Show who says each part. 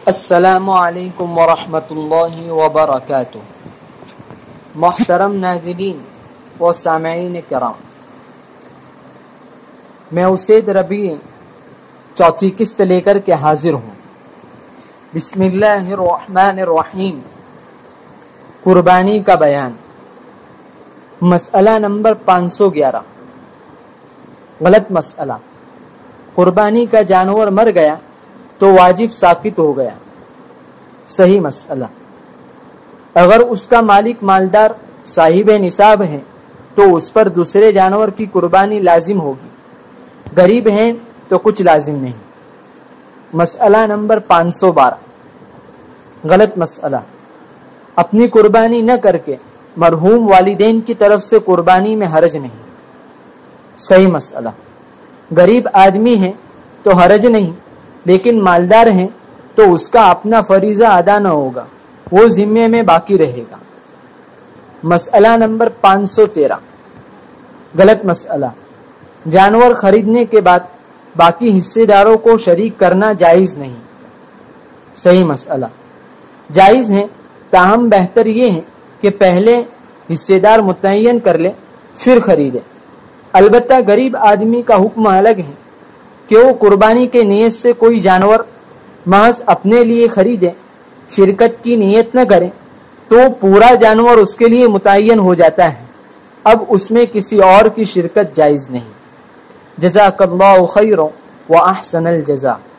Speaker 1: السلام علیکم ورحمۃ اللہ وبرکاتہ۔ محترم ناظرین و سامعین کرام، میں اسید ربیع چوتھی قسط لے کر کے حاضر ہوں۔ بسم اللہ الرحمن الرحیم۔ قربانی کا بیان۔ مسئلہ نمبر 511۔ غلط مسئلہ۔ قربانی کا جانور مر گیا تو واجب ساقط ہو گیا۔ صحیح مسئلہ۔ اگر اس کا مالک مالدار صاحب نصاب ہے تو اس پر دوسرے جانور کی قربانی لازم ہوگی، غریب ہیں تو کچھ لازم نہیں۔ مسئلہ نمبر 512۔ غلط مسئلہ۔ اپنی قربانی نہ کر کے مرحوم والدین کی طرف سے قربانی میں حرج نہیں۔ صحیح مسئلہ۔ غریب آدمی ہے تو حرج نہیں، لیکن مالدار ہیں تو اس کا اپنا فریضہ ادا نہ ہوگا، وہ ذمے میں باقی رہے گا۔ مسئلہ نمبر 513۔ غلط مسئلہ۔ جانور خریدنے کے بعد باقی حصے داروں کو شریک کرنا جائز نہیں۔ صحیح مسئلہ۔ جائز ہے، تاہم بہتر یہ ہے کہ پہلے حصے دار متعین کر لے پھر خریدے۔ البتہ غریب آدمی کا حکم الگ ہے کہ وہ قربانی کے نیت سے کوئی جانور محض اپنے لیے خریدے، شرکت کی نیت نہ کرے تو پورا جانور اس کے لیے متعین ہو جاتا ہے، اب اس میں کسی اور کی شرکت جائز نہیں۔ جزاک اللہ خیر و احسن الجزاء۔